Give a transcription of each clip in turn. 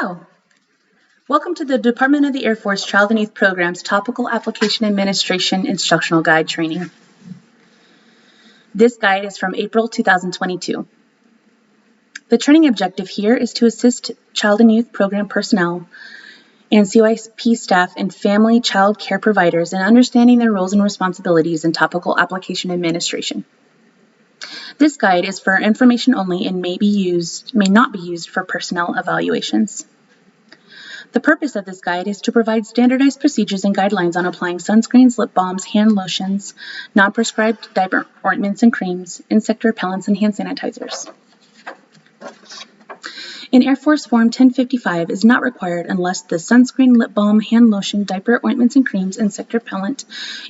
Hello. Welcome to the Department of the Air Force Child and Youth Program's Topical Application Administration Instructional Guide training. This guide is from April 2022. The training objective here is to assist Child and Youth Program personnel and CYP staff and family child care providers in understanding their roles and responsibilities in topical application administration. This guide is for information only and may not be used for personnel evaluations. The purpose of this guide is to provide standardized procedures and guidelines on applying sunscreens, lip balms, hand lotions, non-prescribed diaper ointments and creams, insect repellents, and hand sanitizers. An Air Force Form 1055 is not required unless the sunscreen, lip balm, hand lotion, diaper ointments and creams, insect repellent,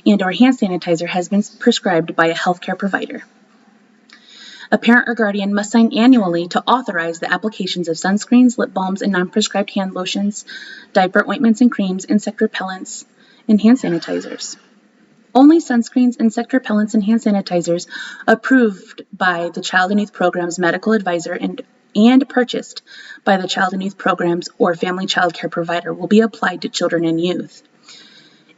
and/or hand sanitizer has been prescribed by a healthcare provider. A parent or guardian must sign annually to authorize the applications of sunscreens, lip balms, and non-prescribed hand lotions, diaper ointments and creams, insect repellents, and hand sanitizers. Only sunscreens, insect repellents, and hand sanitizers approved by the Child and Youth Program's medical advisor and purchased by the Child and Youth Programs or family child care provider will be applied to children and youth.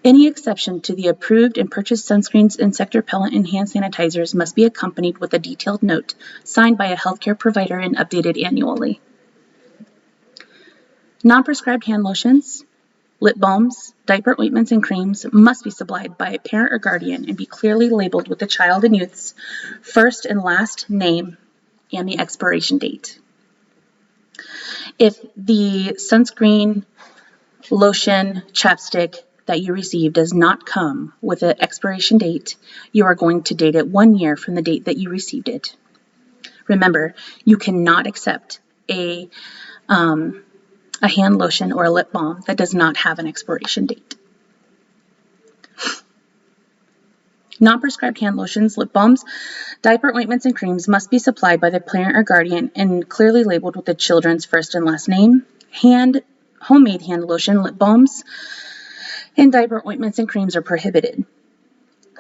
Any exception to the approved and purchased sunscreens, insect repellent, and hand sanitizers must be accompanied with a detailed note signed by a healthcare provider and updated annually. Non-prescribed hand lotions, lip balms, diaper ointments, and creams must be supplied by a parent or guardian and be clearly labeled with the child and youth's first and last name and the expiration date. If the sunscreen, lotion, chapstick that you receive does not come with an expiration date, you are going to date it 1 year from the date that you received it. Remember, you cannot accept a hand lotion or a lip balm that does not have an expiration date. Non-prescribed hand lotions, lip balms, diaper ointments, and creams must be supplied by the parent or guardian and clearly labeled with the children's first and last name. Homemade hand lotion, lip balms, and diaper ointments and creams are prohibited.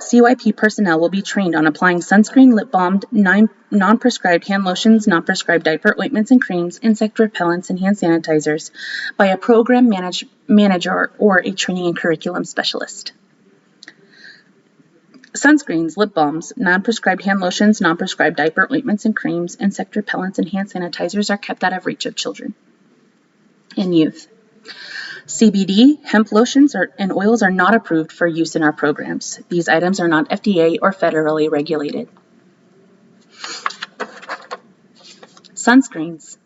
CYP personnel will be trained on applying sunscreen, lip balm, non-prescribed hand lotions, non-prescribed diaper ointments and creams, insect repellents, and hand sanitizers by a program manager or a training and curriculum specialist. Sunscreens, lip balms, non-prescribed hand lotions, non-prescribed diaper ointments and creams, insect repellents, and hand sanitizers are kept out of reach of children and youth. CBD, hemp lotions, and oils are not approved for use in our programs. These items are not FDA or federally regulated. Sunscreens.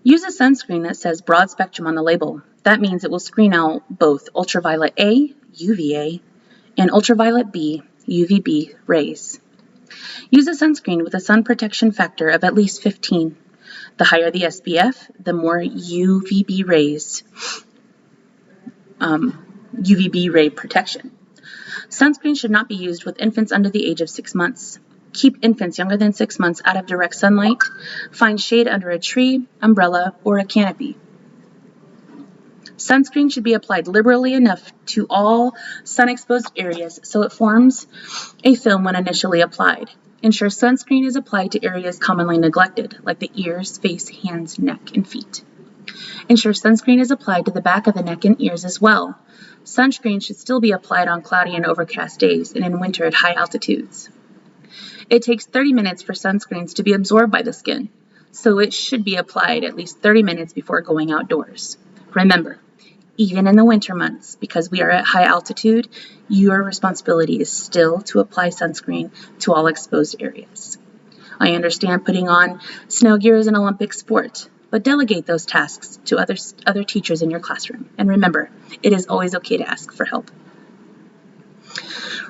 Use a sunscreen that says broad spectrum on the label. That means it will screen out both ultraviolet A, UVA, and ultraviolet B, UVB rays. Use a sunscreen with a sun protection factor of at least 15. The higher the SPF, the more UVB ray protection. Sunscreen should not be used with infants under the age of 6 months. Keep infants younger than 6 months out of direct sunlight. Find shade under a tree, umbrella, or a canopy. Sunscreen should be applied liberally enough to all sun-exposed areas so it forms a film when initially applied. Ensure sunscreen is applied to areas commonly neglected, like the ears, face, hands, neck, and feet. Ensure sunscreen is applied to the back of the neck and ears as well. Sunscreen should still be applied on cloudy and overcast days and in winter at high altitudes. It takes 30 minutes for sunscreens to be absorbed by the skin, so it should be applied at least 30 minutes before going outdoors. Remember, even in the winter months, because we are at high altitude, your responsibility is still to apply sunscreen to all exposed areas. I understand putting on snow gear is an Olympic sport, but delegate those tasks to other teachers in your classroom. And remember, it is always okay to ask for help.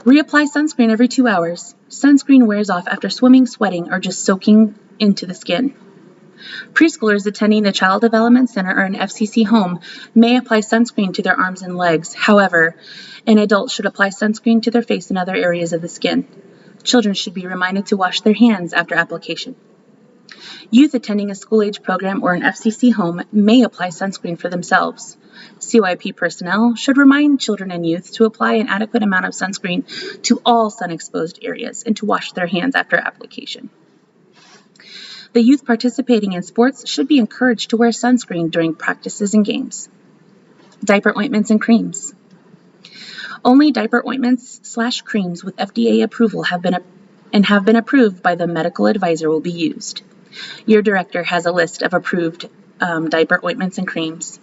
Reapply sunscreen every 2 hours. Sunscreen wears off after swimming, sweating, or just soaking into the skin. Preschoolers attending the Child Development Center or an FCC home may apply sunscreen to their arms and legs. However, an adult should apply sunscreen to their face and other areas of the skin. Children should be reminded to wash their hands after application. Youth attending a school-age program or an FCC home may apply sunscreen for themselves. CYP personnel should remind children and youth to apply an adequate amount of sunscreen to all sun-exposed areas and to wash their hands after application. The youth participating in sports should be encouraged to wear sunscreen during practices and games. Diaper ointments and creams. Only diaper ointments/creams with FDA approval have been approved by the medical advisor will be used. Your director has a list of approved diaper ointments and creams.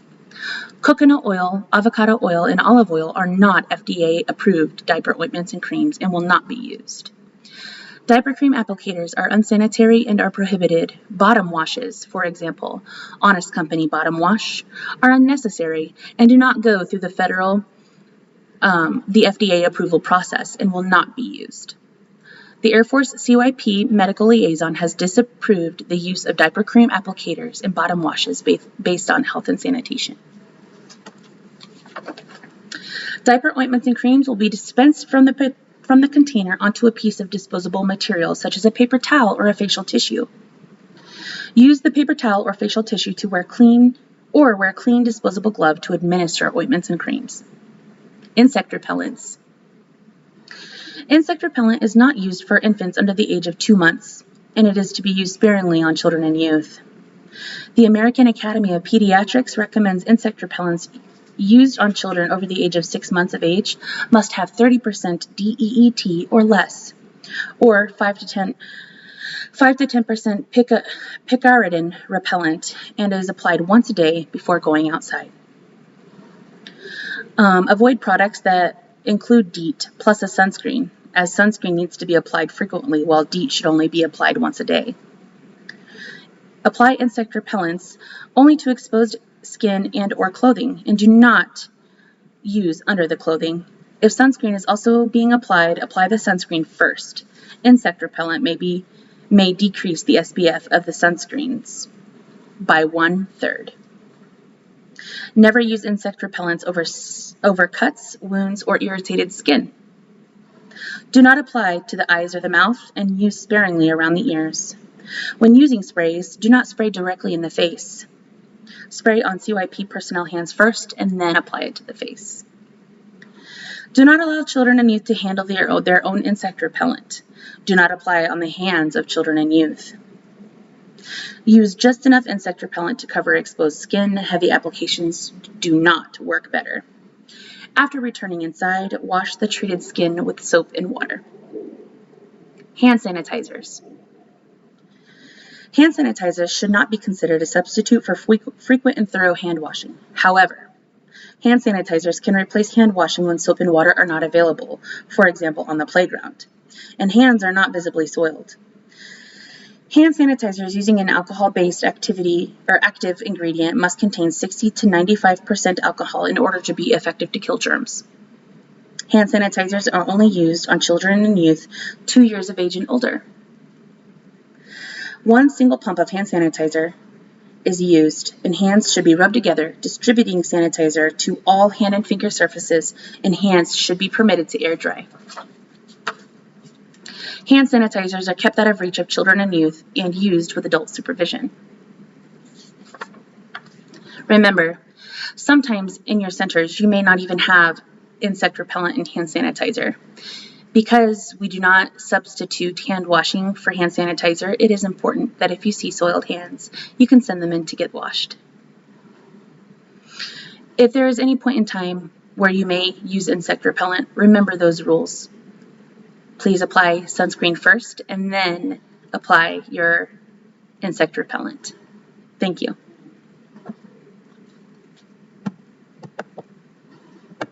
Coconut oil, avocado oil, and olive oil are not FDA-approved diaper ointments and creams and will not be used. Diaper cream applicators are unsanitary and are prohibited. Bottom washes, for example, Honest Company bottom wash, are unnecessary and do not go through the FDA approval process and will not be used. The Air Force CYP medical liaison has disapproved the use of diaper cream applicators and bottom washes based on health and sanitation. Diaper ointments and creams will be dispensed from the container onto a piece of disposable material, such as a paper towel or a facial tissue. Use the paper towel or facial tissue to wear clean disposable glove to administer ointments and creams. Insect repellents. Insect repellent is not used for infants under the age of 2 months, and it is to be used sparingly on children and youth. The American Academy of Pediatrics recommends insect repellents used on children over the age of 6 months of age must have 30% DEET or less, or 5 to 10% picaridin repellent, and is applied once a day before going outside. Avoid products that include DEET plus a sunscreen, as sunscreen needs to be applied frequently while DEET should only be applied once a day. Apply insect repellents only to exposed skin and or clothing, and do not use under the clothing. If sunscreen is also being applied, apply the sunscreen first. Insect repellent may decrease the SPF of the sunscreens by 1/3. Never use insect repellents over cuts, wounds, or irritated skin. Do not apply to the eyes or the mouth, and use sparingly around the ears. When using sprays, do not spray directly in the face. Spray on CYP personnel hands first and then apply it to the face. Do not allow children and youth to handle their own insect repellent. Do not apply on the hands of children and youth. Use just enough insect repellent to cover exposed skin. Heavy applications do not work better. After returning inside, wash the treated skin with soap and water. Hand sanitizers. Hand sanitizers should not be considered a substitute for frequent and thorough hand washing. However, hand sanitizers can replace hand washing when soap and water are not available, for example on the playground, and hands are not visibly soiled. Hand sanitizers using an alcohol-based active ingredient must contain 60 to 95% alcohol in order to be effective to kill germs. Hand sanitizers are only used on children and youth 2 years of age and older. One single pump of hand sanitizer is used, and hands should be rubbed together, distributing sanitizer to all hand and finger surfaces, and hands should be permitted to air dry. Hand sanitizers are kept out of reach of children and youth and used with adult supervision. Remember, sometimes in your centers you may not even have insect repellent and hand sanitizer. Because we do not substitute hand washing for hand sanitizer, it is important that if you see soiled hands, you can send them in to get washed. If there is any point in time where you may use insect repellent, remember those rules. Please apply sunscreen first and then apply your insect repellent. Thank you.